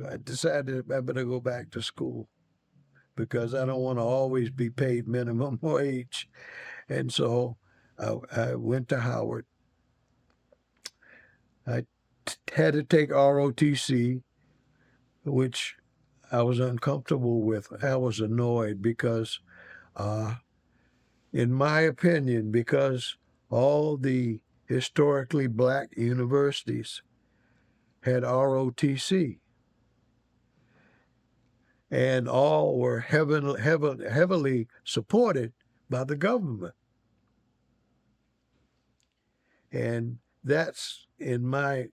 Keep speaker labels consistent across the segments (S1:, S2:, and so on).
S1: I decided I better go back to school because I don't want to always be paid minimum wage. And so I went to Howard. I had to take ROTC, which I was uncomfortable with. I was annoyed because, uh, in my opinion, because all the historically black universities had ROTC, and all were heavily supported by the government. And that's, in my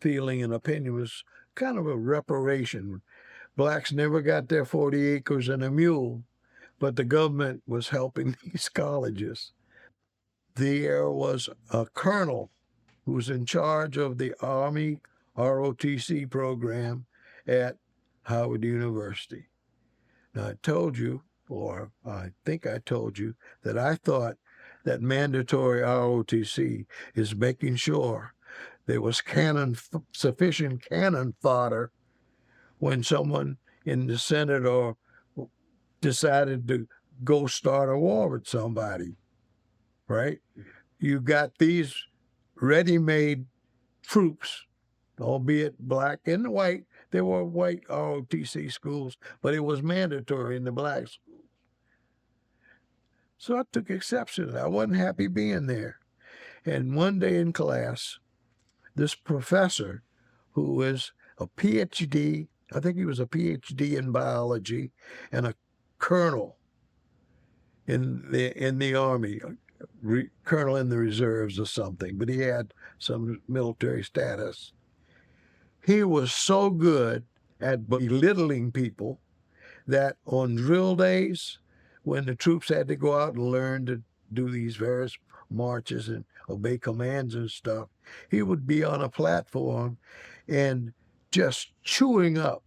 S1: feeling and opinion, was kind of a reparation. Blacks never got their 40 acres and a mule, but the government was helping these colleges. There was a colonel who was in charge of the Army ROTC program at Howard University. Now, I told you, or I think I told you, that I thought that mandatory ROTC is making sure there was sufficient cannon fodder when someone in the Senate or decided to go start a war with somebody, right? You got these ready-made troops, albeit black and white. There were white ROTC schools, but it was mandatory in the black schools. So I took exception. I wasn't happy being there. And one day in class, this professor, who was a PhD, I think he was a PhD in biology, and a colonel in the army, colonel in the reserves or something, but he had some military status. He was so good at belittling people that on drill days, when the troops had to go out and learn to do these various marches and obey commands and stuff, he would be on a platform and just chewing up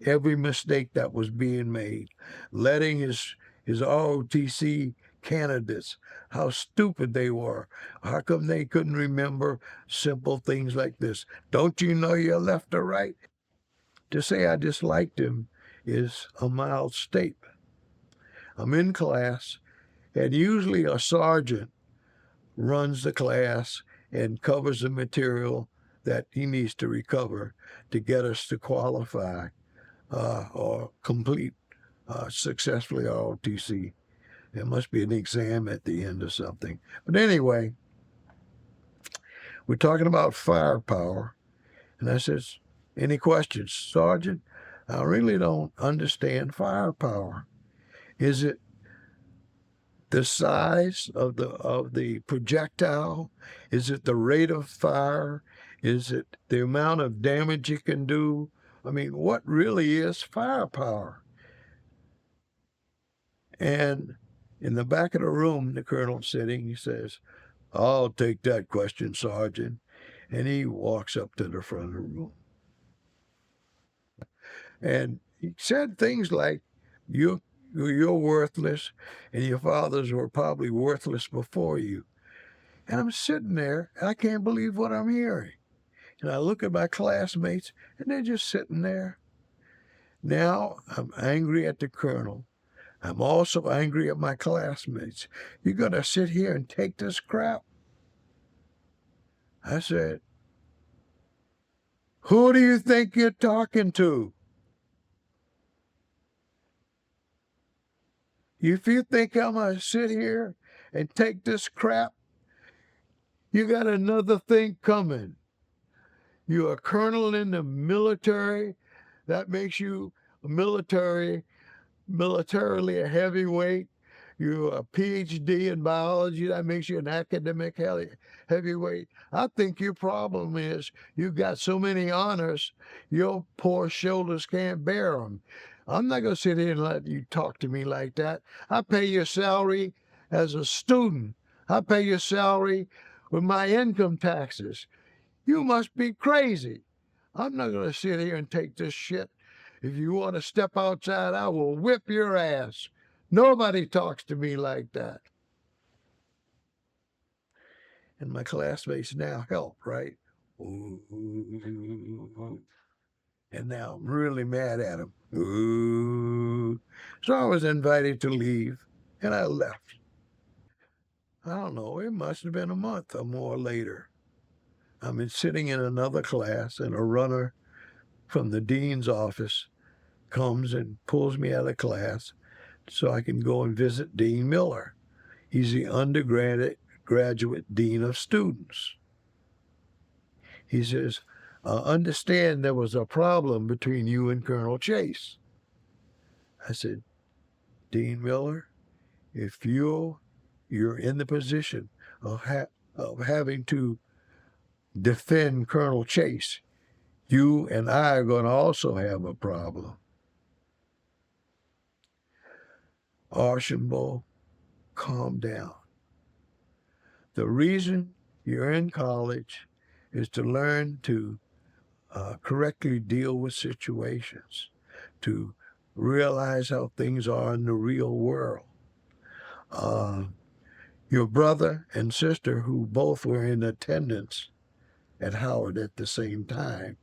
S1: every mistake that was being made, letting his ROTC candidates how stupid they were. How come they couldn't remember simple things like this? Don't you know you're left or right? To say I disliked him is a mild statement. I'm in class, and usually a sergeant runs the class and covers the material that he needs to recover to get us to qualify or complete successfully ROTC. There must be an exam at the end or something. But anyway, we're talking about firepower. And I says, any questions, Sergeant? I really don't understand firepower. Is it the size of the projectile? Is it the rate of fire? Is it the amount of damage you can do? I mean, what really is firepower? And in the back of the room, the colonel's sitting. He says, I'll take that question, Sergeant. And he walks up to the front of the room. And he said things like, you, you're worthless, and your fathers were probably worthless before you. And I'm sitting there, and I can't believe what I'm hearing. And I look at my classmates, and they're just sitting there. Now I'm angry at the colonel. I'm also angry at my classmates. You're going to sit here and take this crap? I said, who do you think you're talking to? If you think I'm going to sit here and take this crap, you got another thing coming. You're a colonel in the military. That makes you militarily a heavyweight. You're a PhD in biology. That makes you an academic heavyweight. I think your problem is you got so many honors, your poor shoulders can't bear them. I'm not going to sit here and let you talk to me like that. I pay your salary as a student. I pay your salary with my income taxes. You must be crazy. I'm not going to sit here and take this shit. If you want to step outside, I will whip your ass. Nobody talks to me like that. And my classmates now help, right? And And now I'm really mad at him. Ooh. So I was invited to leave, and I left. I don't know, it must have been a month or more later. I'm sitting in another class, and a runner from the dean's office comes and pulls me out of class so I can go and visit Dean Miller. He's the undergraduate dean of students. He says, understand there was a problem between you and Colonel Chase. I said, Dean Miller, if you're in the position of having to defend Colonel Chase, you and I are going to also have a problem. Archambault, calm down. The reason you're in college is to learn to correctly deal with situations, to realize how things are in the real world. Your brother and sister, who both were in attendance at Howard at the same time,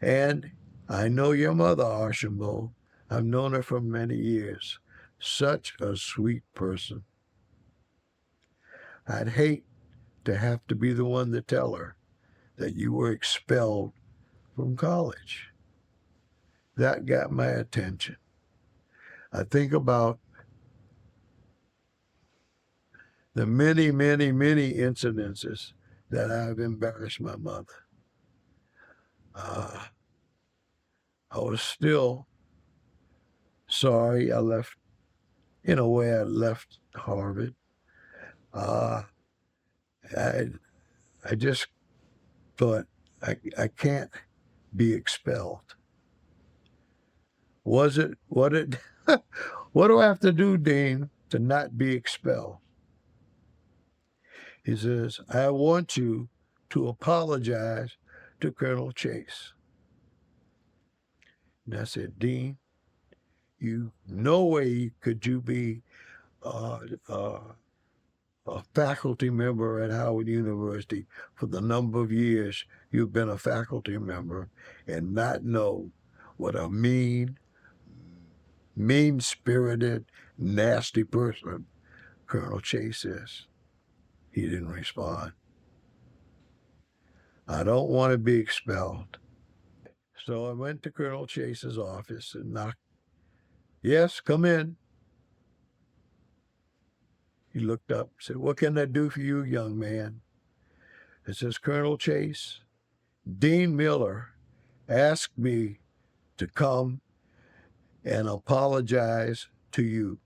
S1: and I know your mother, Archambault. I've known her for many years. Such a sweet person. I'd hate to have to be the one to tell her that you were expelled from college. That got my attention. I think about the many, many, many incidences that I've embarrassed my mother. I was still sorry I left, in a way, I left Harvard. I, I just thought, I can't be expelled. What what do I have to do, Dean, to not be expelled? He says, I want you to apologize to Colonel Chase. And I said, Dean, no way could you be uh, uh, a faculty member at Howard University for the number of years you've been a faculty member and not know what a mean-spirited, nasty person Colonel Chase is. He didn't respond. I don't want to be expelled. So I went to Colonel Chase's office and knocked. Yes, come in. He looked up and said, what can I do for you, young man? It says, Colonel Chase, Dean Miller asked me to come and apologize to you.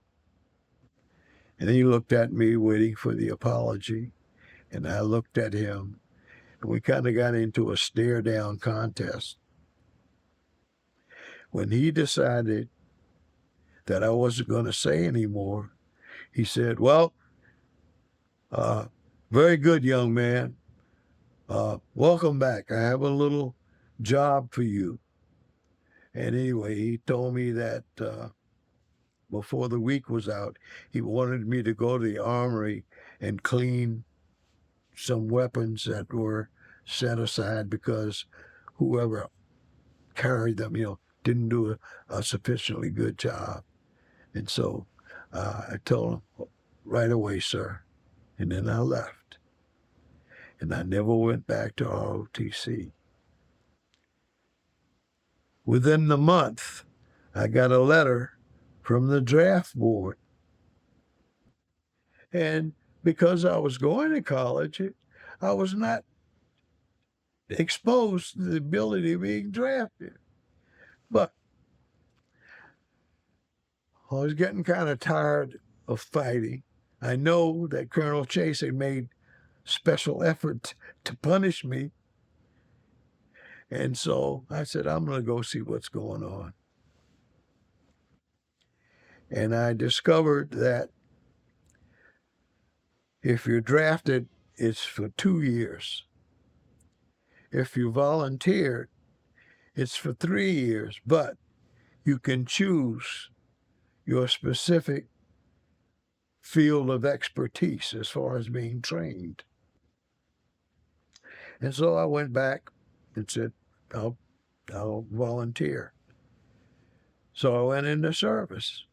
S1: And he looked at me waiting for the apology. And I looked at him. And we kind of got into a stare down contest. When he decided that I wasn't going to say anymore, he said, well, very good, young man. Welcome back. I have a little job for you. And anyway, he told me that before the week was out, he wanted me to go to the armory and clean some weapons that were set aside because whoever carried them, didn't do a sufficiently good job. And so I told him, right away, sir. And then I left. And I never went back to ROTC. Within the month, I got a letter from the draft board. And because I was going to college, I was not exposed to the ability of being drafted. But I was getting kind of tired of fighting. I know that Colonel Chase had made special effort to punish me. And so I said, I'm going to go see what's going on. And I discovered that if you're drafted, it's for 2 years. If you volunteered, it's for 3 years, but you can choose your specific field of expertise as far as being trained. And so I went back and said, I'll I'll volunteer. So I went into service.